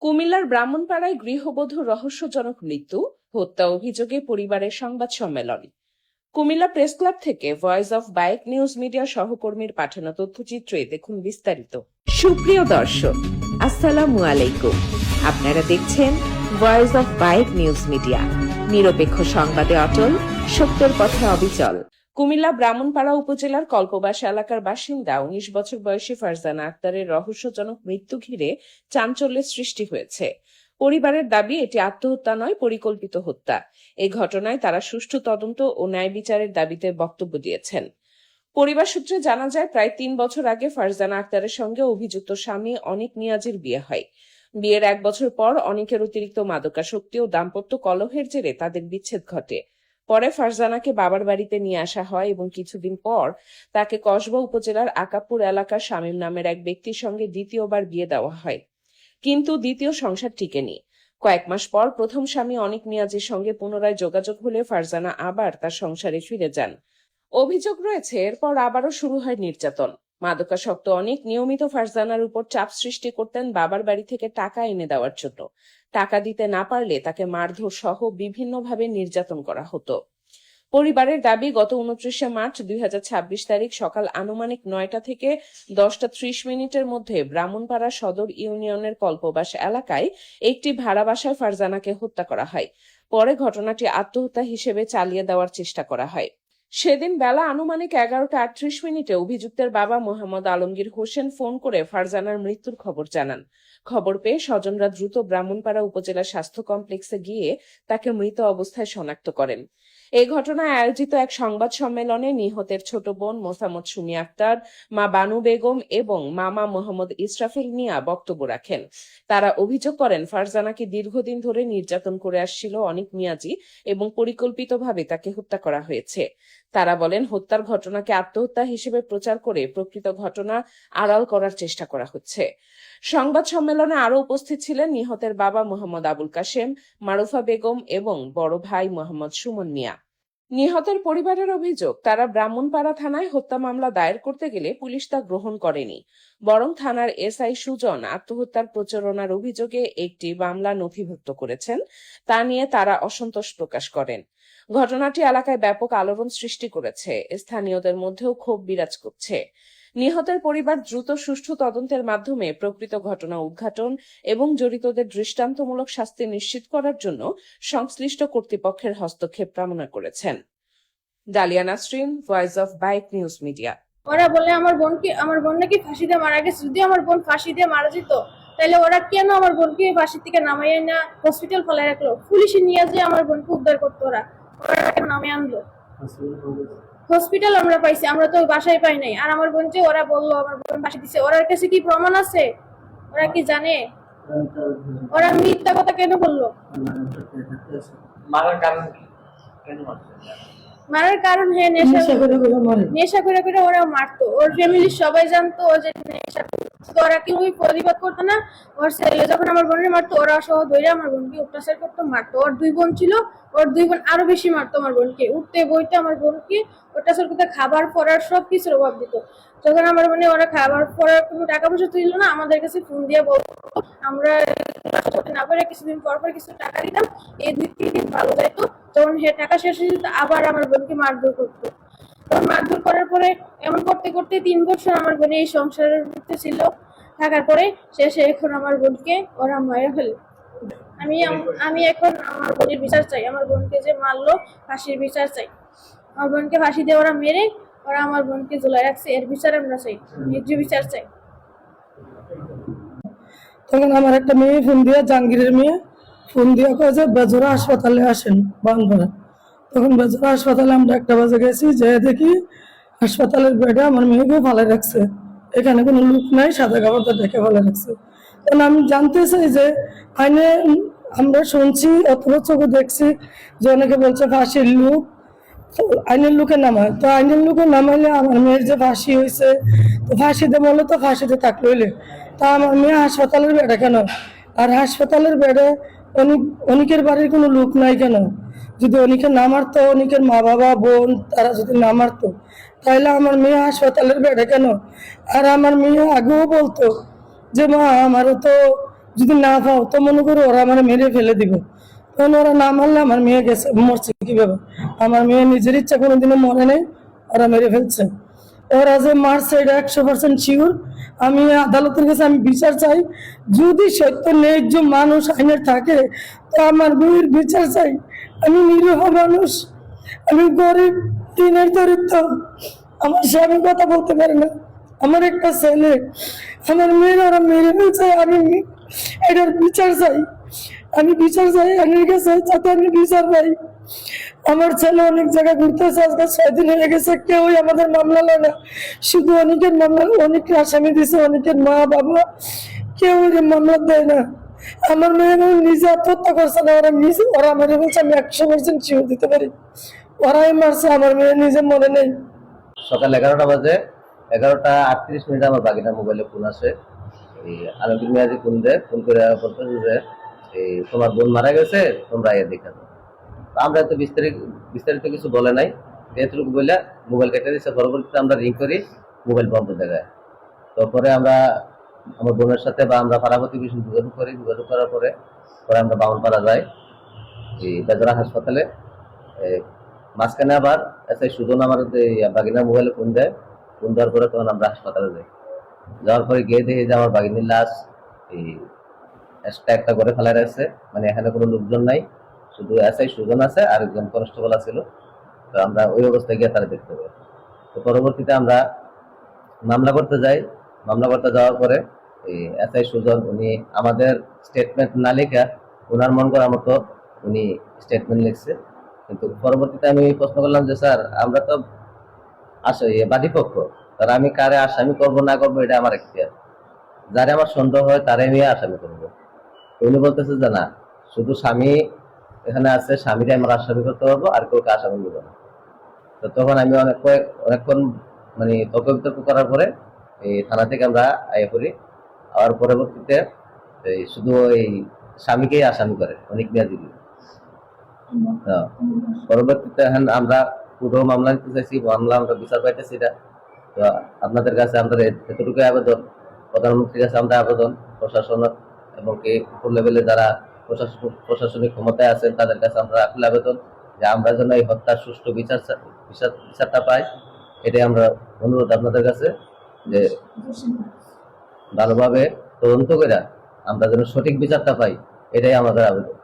কুমিল্লার ব্রাহ্মণপাড়ায় গৃহবধূর রহস্যজনক মৃত্যু, হত্যা অভিযোগে পরিবারের সংবাদ সম্মেলন। কুমিল্লা প্রেস ক্লাব থেকে voice of bike news media সহকর্মীর পাঠানো তথ্যচিত্রে দেখুন বিস্তারিত। সুপ্রিয় দর্শক, আসসালামু আলাইকুম। আপনারা দেখছেন voice of bike news media, নিরপেক্ষ সংবাদে অটল, সত্যের পথে অবিচল। কুমিল্লা ব্রাহ্মণপাড়া উপজেলার কল্পবাস এলাকার বাসিন্দা ১৯ বছর বয়সী ফারজানা আক্তারের রহস্যজনক মৃত্যু ঘিরে চাঞ্চল্যের সৃষ্টি হয়েছে। পরিবারের দাবি এটি আত্মহত্যা নয়, পরিকল্পিত হত্যা। এই ঘটনায় তারা সুষ্ঠু তদন্ত ও ন্যায় বিচারের দাবিতে বক্তব্য দিয়েছেন। পরিবার সূত্রে জানা যায়, প্রায় ৩ বছর আগে ফারজানা আক্তারের সঙ্গে অভিযুক্ত স্বামী অনিক নিয়াজির বিয়ে হয়। বিয়ের ১ বছর পর অনিকের অতিরিক্ত মাদকাসক্তি ও দাম্পত্য কলহের জেরে তাদের বিচ্ছেদ ঘটে। পরে ফারজানাকে বাবার বাড়িতে নিয়ে আসা হয় এবং কিছুদিন পর তাকে কসবা উপজেলার আকাপুর এলাকার শামীম নামের এক ব্যক্তির সঙ্গে দ্বিতীয়বার বিয়ে দেওয়া হয়, কিন্তু দ্বিতীয় সংসার টিকেনি। কয়েক মাস পর প্রথম স্বামী অনিক নিয়াজির সঙ্গে পুনরায় যোগাযোগ হলে ফারজানা আবার তার সংসারে ফিরে যান। অভিযোগ রয়েছে, এরপর আবারও শুরু হয় নির্যাতন। মাদকাসক্ত অনেক নিয়মিত ফারজানার উপর চাপ সৃষ্টি করতেন বাবার বাড়ি থেকে টাকা এনে দেওয়ার জন্য। টাকা দিতে না পারলে তাকে মারধর সহ বিভিন্নভাবে নির্যাতন করা হতো। পরিবারের দাবি, গত ২৯শে মার্চ ২০২৬ তারিখ সকাল আনুমানিক ৯টা থেকে ১০টা ৩০ মধ্যে ব্রাহ্মণপাড়া সদর ইউনিয়নের কল্পবাস এলাকায় একটি ভাড়া বাসায় ফারজানাকে হত্যা করা হয়। পরে ঘটনাটি আত্মহত্যা হিসেবে চালিয়ে দেওয়ার চেষ্টা করা হয়। সেদিন বেলা আনুমানিক ১১টা ৩৮ অভিযুক্তের বাবা মোহাম্মদ আলমগীর হোসেন ফোন করে ফারজানার মৃত্যুর খবর জানান। খবর পেয়ে স্বজনরা দ্রুত ব্রাহ্মণপাড়া উপজেলা স্বাস্থ্য কমপ্লেক্সে গিয়ে তাকে মৃত অবস্থায় শনাক্ত করেন। এই ঘটনায় আয়োজিত এক সংবাদ সম্মেলনে নিহতের ছোট বোন মোসাম্মদ সুমি আক্তার, মা বানু বেগম এবং মামা মোহাম্মদ ইসরাফিল মিয়া বক্তব্য রাখেন। তারা অভিযোগ করেন, ফারজানাকে দীর্ঘদিন ধরে নির্যাতন করে আসছিল অনিক মিয়াজি এবং পরিকল্পিতভাবে তাকে হত্যা করা হয়েছে। তারা বলেন, হত্যার ঘটনাকে আত্মহত্যা হিসেবে প্রচার করে প্রকৃত ঘটনা আড়াল করার চেষ্টা করা হচ্ছে। সংবাদ সম্মেলনে আরো উপস্থিত ছিলেন নিহতের বাবা মোহাম্মদ আবুল কাশেম, মারুফা বেগম এবং বড় ভাই মোহাম্মদ সুমন মিয়া। নিহতের পরিবারের অভিযোগ, তারা ব্রাহ্মণপাড়া থানায় হত্যা মামলা দায়ের করতে গেলে পুলিশ তা গ্রহণ করেনি, বরং থানার এসআই সুজন আত্মহত্যার প্রচারণার অভিযোগে একটি মামলা নথিভুক্ত করেছেন। তা নিয়ে তারা অসন্তোষ প্রকাশ করেন। ঘটনাটি এলাকায় ব্যাপক আলোড়ন সৃষ্টি করেছে, স্থানীয়দের মধ্যেও ক্ষোভ বিরাজ করছে। নিহতের পরিবার দ্রুত সুষ্ঠু তদন্তের মাধ্যমে প্রকৃত ঘটনা উদ্ঘাটন এবং জড়িতদের দৃষ্টান্তমূলক শাস্তি নিশ্চিত করার জন্য সংশ্লিষ্ট কর্তৃপক্ষের হস্তক্ষেপ কামনা করেছেন। Dahlia Nasrin, voice of bike news media. ওরা বলে আমার বোন নাকি ফাঁসি দিয়ে মারা গেছে। যদি আমার বোন ফাঁসি দিয়ে মারা যেত, তাহলে ওরা কেন আমার বোনকে ফাঁসি থেকে নামাইয়া না হসপিটাল ফেলে রাখলো? পুলিশে নিয়ে যে আমার বোনকে উদ্ধার করতো, ওরা কেন নামে আনলো? হসপিটাল আমরা পাইছি, আমরা তো বাসায় পাই নাই। আর আমার বোন যে ওরা বললো আমার বোন ফাঁসি দিছে, ওরার কাছে কি প্রমাণ আছে? ওরা কি জানে? ওরা মিথ্যা কথা কেন বললো? মারার কারণ কি? কেন মারছে? মারার কারণ নেশা করে করে ওরা মারতো। ওর ফ্যামিলির সবাই জানতো ও যে নেশা করতো। ওরা কেউই প্রতিবাদ করতো না। ওর ছেলে যখন আমার বোনের মারতো, ওরা সহ ধরে আমার বোনকে অত্যাচার করতো, মারতো। ওর 2 বোন ছিল, ওর 2 বোন আরো বেশি মারতো আমার বোনকে, উঠতে বইতে আমার বোনকে অত্যাচার করতে, খাবার পড়ার সব কিছুর অভাব দিত। যখন আমার বোনে ওরা খাবার পড়ার কোনো টাকা পয়সা তুললো না, আমাদের কাছে ফোন দিয়ে বলতো, আমরা না পারে কিছুদিন পর পর কিছু টাকা দিতাম, এই 2-3 দিন ভালো যাইতো। তখন সে টাকা শেষ হয়ে যেত, আবার আমার বোনকে মারধর করতো। তখন মারধর করার পরে এমন করতে করতে 3 বছর আমার বোন এই সংসারের মধ্যে ছিল। থাকার পরে শেষে এখন আমার বোনকে ওরা মারা ফেলে। আমি এখন আমার বোনের বিচার চাই। আমার বোনকে যে মারলো, ফাঁসির বিচার চাই। আমার বোনকে ফাঁসি দিয়ে ওরা মেরে ওরা আমার বোনকে ঝুলাই রাখছে, এর বিচার আমরা চাই, ন্যায্য বিচার চাই। তখন আমার একটা মেয়ে ফোন দিয়ে, জাহাঙ্গীরের মেয়ে ফোন দিয়ে কয়ে যে বেজোরা হাসপাতালে আসেন বানপাড়া। তখন বেজোরা হাসপাতালে আমরা 1টা বাজে গেছি, যে দেখি হাসপাতালের বেডে আমার মেয়েকে ফালাই রাখছে। এখানে কোনো লোক নাই, সাদা কাপড়টা দেখে ফালাই রাখছে। তখন আমি জানতে চাই যে আইনে আমরা শুনছি, অথবা চোখে দেখছি যে অনেকে বলছে ফাঁসির লোক, আইনের লোকে নামায়। তো আইনের লোকে নামাইলে আমার মেয়ের যে ফাঁসি হয়েছে, তো ফাঁসিতে বলে তো ফাঁসিতে থাকলে তা আমার মেয়ে হাসপাতালের বেডে কেন? আর হাসপাতালের বেডে অনিকের বাড়ির কোনো লোক নাই কেন? যদি অনিকে না মারতো, অনিকের মা বাবা বোন তারা যদি না মারতো, তাহলে আমার মেয়ে হাসপাতালের বেডে কেন? আর আমার মেয়ে আগেও বলতো যে মা আমারও তো যদি না পাও তো মনে করো ওরা আমার মেরে ফেলে দিব, তখন ওরা না মারলে আমার মেয়ে গেছে মরছে কিভাবে? আমার মেয়ে নিজের ইচ্ছা কোনোদিনও মরে নেই, ওরা মেরে ফেলছে। ওরা যে মারছে এটা 100% শিওর। আমি আদালতের কাছে আমি বিচার চাই, যদি সত্য ন্যায্য মানুষ আইনের থাকে তো আমার মেয়ের বিচার চাই। আমি নিরীহ মানুষ, আমি গরিব, দিনের দরিদ্র, আমার স্বামী কথা বলতে পারে না, আমার একটা ছেলে, আমার মেয়ের ওরা মেরে ফেলছে। আমি এটার বিচার চাই, আমি বিচার চাই আইনের কাছে, যাতে আমি বিচার পাই। আমার ছেলে অনেক জায়গায় ঘুরতেছে, আজকে 6 দিন হয়ে গেছে, কেউই আমাদের মামলা লয় না। শুধু অনেকের মামলা, অনেকে আসামি দিছে, অনেকের মা বাবা, কেউ মামলা দেয় না। আমার মেয়ে নিজে আত্মহত্যা করছে না, ওরা মেরে বলছে, আমি 100% শিওর দিতে পারি ওরাই মারছে, আমার মেয়ে নিজে মনে নেই। সকাল 11টা বাজে, 11টা 38 আমার বাগিনার মোবাইলে ফোন আসে। এই আলমগীর মিয়াজি ফোন করে বলতেছে যে এই তোমার বোন মারা গেছে, তোমরা এ দেখে দাও। আমরা তো বিস্তারিত কিছু বলে নাই, যেটুকু বলে মোবাইল কেটে দিচ্ছে। পরবর্তীতে আমরা রিং করি, মোবাইল বন্ধ দেখায়। তারপরে আমরা আমার বোনের সাথে বা আমরা পাড়া প্রতিবেশী যোগাযোগ করি, যোগাযোগ করার পরে আমরা বামনপাড়া যাই, এই বেজরা হাসপাতালে। মাঝখানে আবার এসআই সুজন আমার বাগিনার মোবাইলে ফোন দেয়, ফোন দেওয়ার পরে তখন আমরা হাসপাতালে যাই। যাওয়ার পরে গিয়ে দেখি যে আমার বাগিনীর লাশ এই একটা করে ফেলা রয়েছে, মানে এখানে কোনো লোকজন নাই, শুধু এসআই সুজন আছে আর একজন কনস্টেবল আছিল। তো আমরা ওই অবস্থায় গিয়ে তারা দেখতে পাই। তো পরবর্তীতে আমরা মামলা করতে যাই। মামলা করতে যাওয়ার পরে এই এসআই সুজন উনি আমাদের স্টেটমেন্ট না লেখা ওনার মন করার মতো উনি স্টেটমেন্ট লিখছে। কিন্তু পরবর্তীতে আমি প্রশ্ন করলাম যে স্যার, আমরা তো বাদীপক্ষ, তার আমি কারে আসামি করবো না করবো এটা আমার এখতিয়ার, যারে আমার সন্দেহ হয় তারে আমি আসামি করবো। উনি বলতেছে যে না, শুধু স্বামী এখানে আছে, স্বামীরে আমরা আসামি করতে পারবো, আর কেউ আসামি দিব না। তো তখন আমি অনেকক্ষণ মানে তর্ক বিতর্ক করার পরে এই থানা থেকে আমরা আইয়া করি। আর পরবর্তীতে এই শুধু এই স্বামীকেই আসামি করে অনেক মেয়াদি। পরবর্তীতে আমরা পুরো মামলা নিতে চাইছি, মামলা আমরা বিচার পাইতেছি না। তো আপনাদের কাছে আমাদের এতটুকু আবেদন, প্রধানমন্ত্রীর কাছে আমরা আবেদন, প্রশাসন এবং উপর লেভেলে যারা প্রশাসনিক ক্ষমতায় আছেন তাদের কাছে আমরা আকুল আবেদন যে আমরা যেন এই হত্যার সুষ্ঠু বিচারটা পাই। এটাই আমরা অনুরোধ আপনাদের কাছে, যে ভালোভাবে তদন্ত করে আমরা যেন সঠিক বিচারটা পাই, এটাই আমাদের আবেদন।